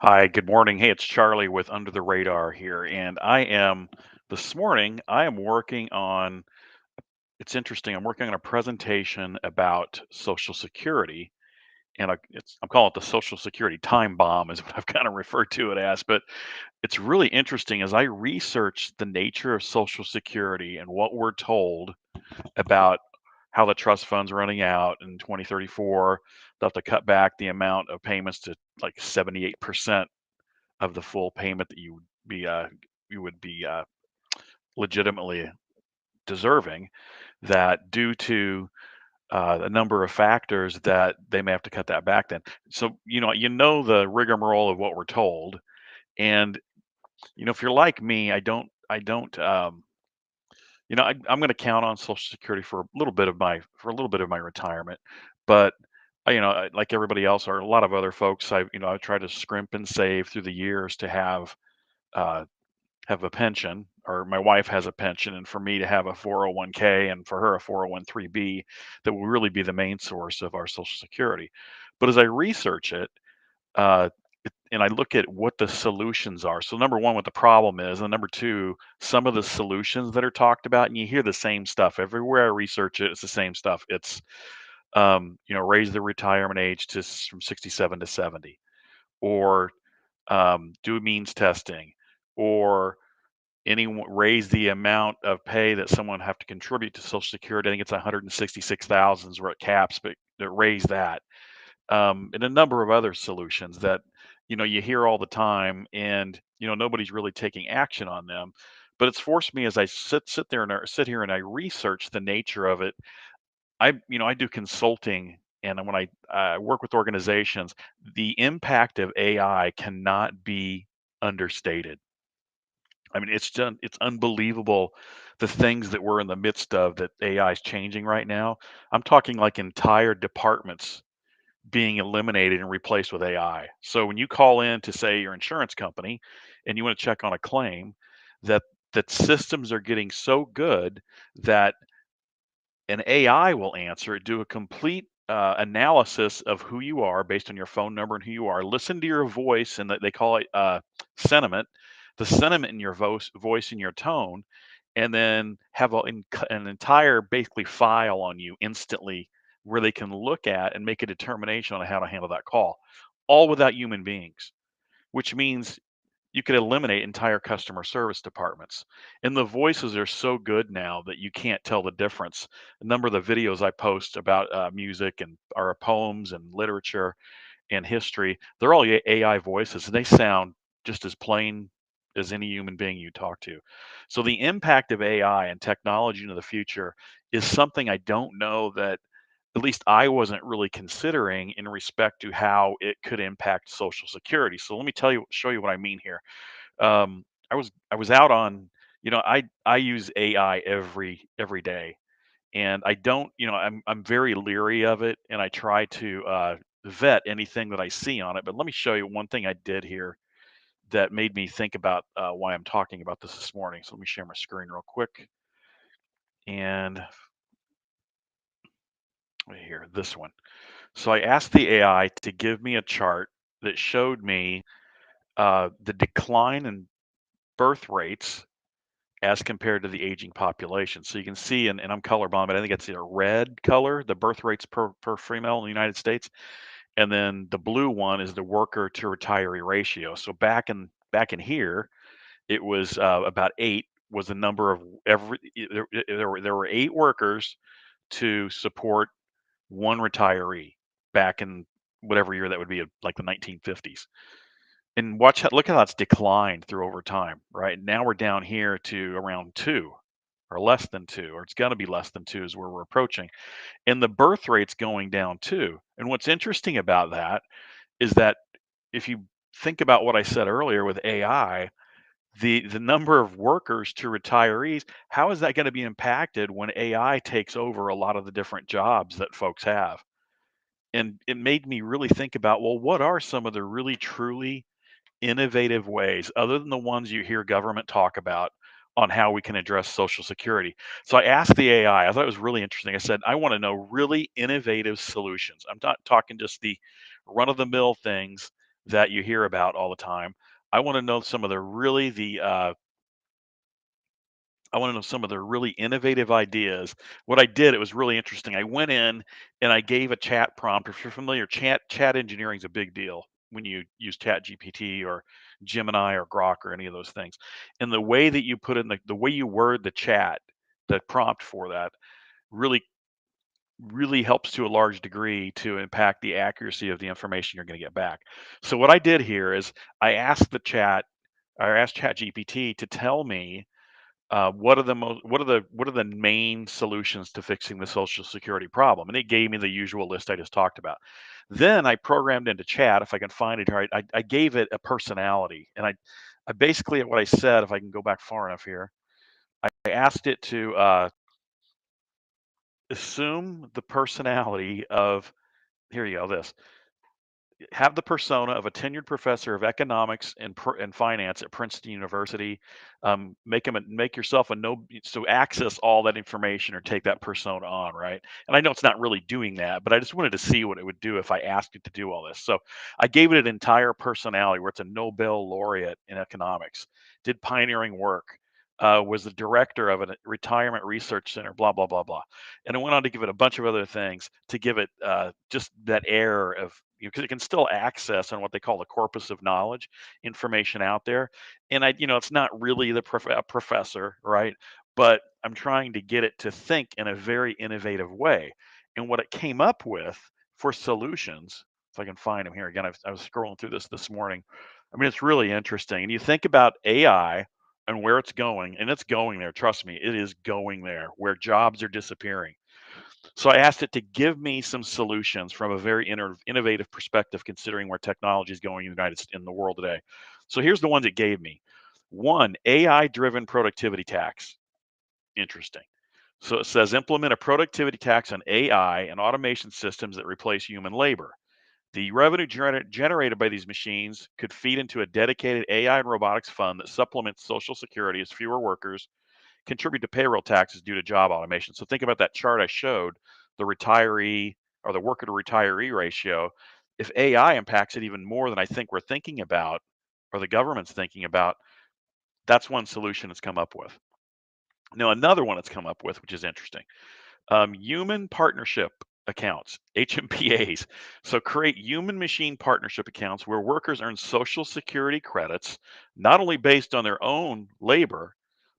Hi, good morning. Hey, it's Charlie with Under the Radar here. And this morning, I am working on, it's interesting, I'm working on a presentation about Social Security. I'm calling it the Social Security time bomb, is what I've kind of referred to it as. But it's really interesting as I research the nature of Social Security and what we're told about how the trust fund's running out in 2034. They'll have to cut back the amount of payments to like 78% of the full payment that be you would be legitimately deserving. That due to a number of factors that they may have to cut that back. Then, so you know the rigmarole of what we're told, and if you're like me, I'm going to count on Social Security for a little bit of my retirement, but. Like everybody else, or a lot of other folks, I've tried to scrimp and save through the years to uh, have a pension, or my wife has a pension, and for me to have a 401k and for her a 401(b) that will really be the main source of our Social Security. But as I research it, and I look at what the solutions are. So number one, what the problem is, and number two, some of the solutions that are talked about, and you hear the same stuff everywhere I research it. It's the same stuff. It's raise the retirement age from 67 to 70, or do means testing, or anyone raise the amount of pay that someone have to contribute to Social Security. I think it's 166,000 is where it caps, but to raise that, and a number of other solutions that you hear all the time, and nobody's really taking action on them. But it's forced me as I sit here and I research the nature of it. I do consulting, and when I work with organizations, the impact of AI cannot be understated. I mean, it's unbelievable the things that we're in the midst of that AI is changing right now. I'm talking like entire departments being eliminated and replaced with AI. So when you call in to say your insurance company and you want to check on a claim, that systems are getting so good that an AI will answer it, do a complete analysis of who you are based on your phone number and who you are, listen to your voice, and they call it sentiment, the sentiment in your voice and your tone, and then have an entire basically file on you instantly where they can look at and make a determination on how to handle that call, all without human beings, which means you could eliminate entire customer service departments. And the voices are so good now that you can't tell the difference. A number of the videos I post about music and our poems and literature and history, they're all AI voices, and they sound just as plain as any human being you talk to. So the impact of AI and technology into the future is something I don't know that at least I wasn't really considering in respect to how it could impact Social Security. So let me show you what I mean here. I was out on, I use AI every day, and I don't, I'm very leery of it, and I try to vet anything that I see on it. But let me show you one thing I did here that made me think about why I'm talking about this morning. So let me share my screen real quick, and right here, this one. So I asked the AI to give me a chart that showed me the decline in birth rates as compared to the aging population. So you can see, and I'm colorblind, but I think it's a red color, the birth rates per female in the United States, and then the blue one is the worker to retiree ratio. So back in here, it was about eight was the number of there were eight workers to support one retiree back in whatever year that would be, like the 1950s. And look how that's declined through over time, right? Now we're down here to around two, or less than two, or it's going to be less than two is where we're approaching. And the birth rate's going down too. And what's interesting about that is that if you think about what I said earlier with AI, the number of workers to retirees, how is that going to be impacted when AI takes over a lot of the different jobs that folks have? And it made me really think about, well, what are some of the really truly innovative ways, other than the ones you hear government talk about, on how we can address Social Security? So I asked the AI, I thought it was really interesting. I said, I want to know really innovative solutions. I'm not talking just the run of the mill things that you hear about all the time. I want to know some of the really the I want to know some of the really innovative ideas. What I did, it was really interesting. I went in and I gave a chat prompt. If you're familiar, chat engineering is a big deal when you use Chat GPT or Gemini or Grok or any of those things. And the way that you put in the way you word the chat, the prompt for that really really helps to a large degree to impact the accuracy of the information you're going to get back. So what I did here is I asked Chat GPT to tell me what are the main solutions to fixing the Social Security problem? And it gave me the usual list I just talked about. Then I programmed into chat, if I can find it here. I gave it a personality, and I basically what I said, if I can go back far enough here, I asked it to assume the personality of here you go this have the persona of a tenured professor of economics and finance at Princeton University. Make yourself a no so access all that information or take that persona on, right? And I know it's not really doing that, but I just wanted to see what it would do if I asked it to do all this. So I gave it an entire personality where it's a Nobel laureate in economics, did pioneering work. Was the director of a retirement research center, blah, blah, blah, blah. And I went on to give it a bunch of other things to give it just that air of, because it can still access on what they call the corpus of knowledge information out there. And it's not really a professor, right? But I'm trying to get it to think in a very innovative way. And what it came up with for solutions, if I can find them here again, I was scrolling through this morning. I mean, it's really interesting. And you think about AI and where it's going, and it's going there. Trust me, it is going there where jobs are disappearing. So I asked it to give me some solutions from a very innovative perspective, considering where technology is going in in the world today. So here's the ones it gave me. One, AI-driven productivity tax. Interesting. So it says implement a productivity tax on AI and automation systems that replace human labor. The revenue generated by these machines could feed into a dedicated AI and robotics fund that supplements Social Security as fewer workers contribute to payroll taxes due to job automation. So think about that chart I showed, the retiree or the worker to retiree ratio. If AI impacts it even more than I think we're thinking about, or the government's thinking about, that's one solution it's come up with. Now, another one it's come up with, which is interesting, human partnership accounts, HMPAs. So create human machine partnership accounts where workers earn Social Security credits, not only based on their own labor,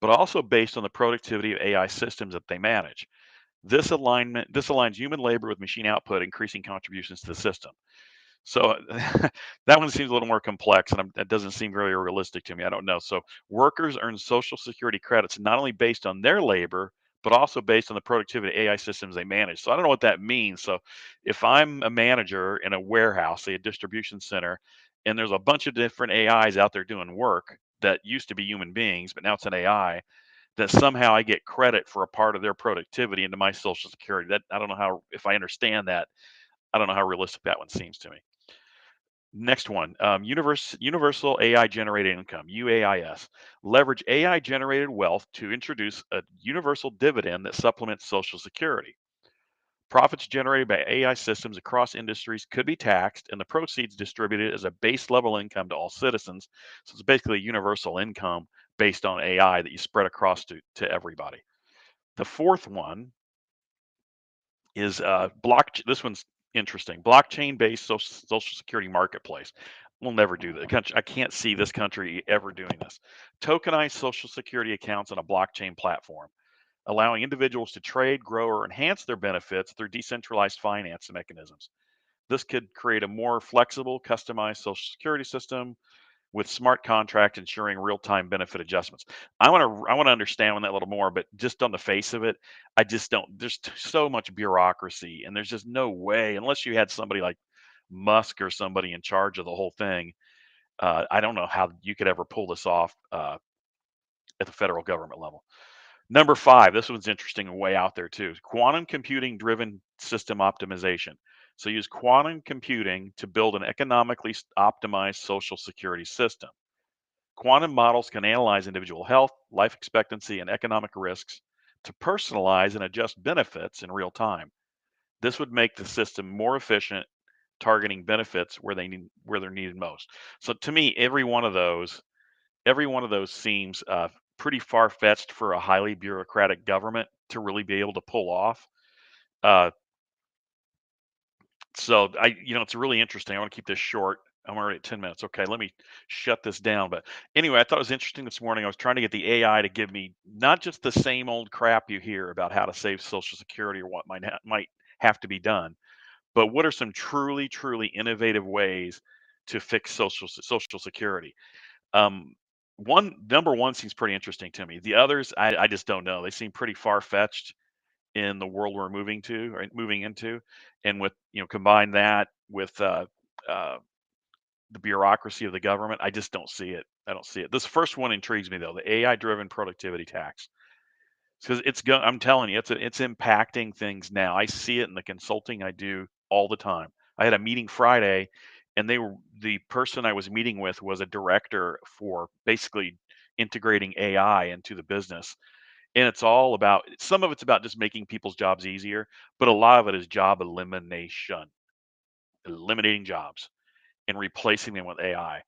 but also based on the productivity of AI systems that they manage. This aligns human labor with machine output, increasing contributions to the system. So that one seems a little more complex, and that doesn't seem very realistic to me. I don't know. So workers earn Social Security credits not only based on their labor, but also based on the productivity of AI systems they manage. So I don't know what that means. So if I'm a manager in a warehouse, say a distribution center, and there's a bunch of different AIs out there doing work that used to be human beings, but now it's an AI, that somehow I get credit for a part of their productivity into my Social Security. That I don't know how, if I understand that, I don't know how realistic that one seems to me. Next one, universal AI generated income, UAIS. Leverage AI generated wealth to introduce a universal dividend that supplements Social Security. Profits generated by AI systems across industries could be taxed and the proceeds distributed as a base level income to all citizens. So it's basically a universal income based on AI that you spread across to everybody. The fourth one is block. This one's interesting. Blockchain-based social security marketplace. We'll never do that. I can't see this country ever doing this. Tokenized social security accounts on a blockchain platform, allowing individuals to trade, grow, or enhance their benefits through decentralized finance mechanisms. This could create a more flexible, customized social security system with smart contract ensuring real-time benefit adjustments. I want to understand that a little more, but just on the face of it, I just don't. There's so much bureaucracy, and there's just no way unless you had somebody like Musk or somebody in charge of the whole thing. I don't know how you could ever pull this off at the federal government level. Number five, this one's interesting and way out there too. Quantum computing driven system optimization. So use quantum computing to build an economically optimized social security system. Quantum models can analyze individual health, life expectancy, and economic risks to personalize and adjust benefits in real time. This would make the system more efficient targeting benefits where they're needed most. So to me, every one of those seems pretty far fetched for a highly bureaucratic government to really be able to pull off. Uh, so it's really interesting. I want to keep this short. I'm already at 10 minutes. Okay, let me shut this down. But anyway, I thought it was interesting this morning. I was trying to get the AI to give me not just the same old crap you hear about how to save Social Security or what might have to be done, but what are some truly, truly innovative ways to fix Social Security? Um, one number one seems pretty interesting to me. The others, I just don't know. They seem pretty far fetched in the world we're moving to or moving into, and with combine that with uh, the bureaucracy of the government, I just don't see it. I don't see it. This first one intrigues me though, the AI-driven productivity tax, because it's going. I'm telling you, it's impacting things now. I see it in the consulting I do all the time. I had a meeting Friday, and the person I was meeting with was a director for basically integrating AI into the business, and it's all about some of it's about just making people's jobs easier, but a lot of it is job elimination, eliminating jobs and replacing them with AI.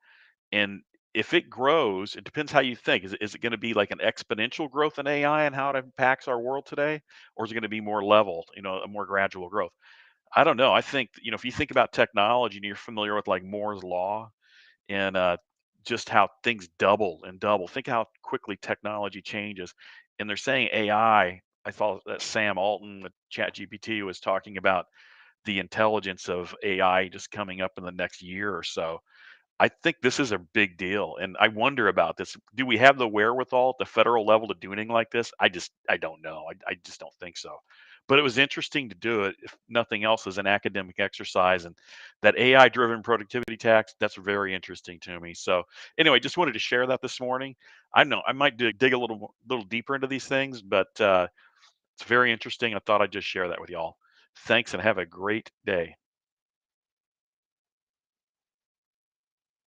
And if it grows, it depends how you think. Is it going to be like an exponential growth in AI and how it impacts our world today? Or is it going to be more level, a more gradual growth? I don't know. I think, if you think about technology and you're familiar with like Moore's law and just how things double and double, think how quickly technology changes. And they're saying AI, I thought that Sam Altman with ChatGPT was talking about the intelligence of AI just coming up in the next year or so. I think this is a big deal, and I wonder about this. Do we have the wherewithal at the federal level to do anything like this? I don't know. I just don't think so. But it was interesting to do it, if nothing else, as an academic exercise. And that AI-driven productivity tax, that's very interesting to me. So anyway, just wanted to share that this morning. I know I might dig a little deeper into these things, but it's very interesting. I thought I'd just share that with y'all. Thanks, and have a great day.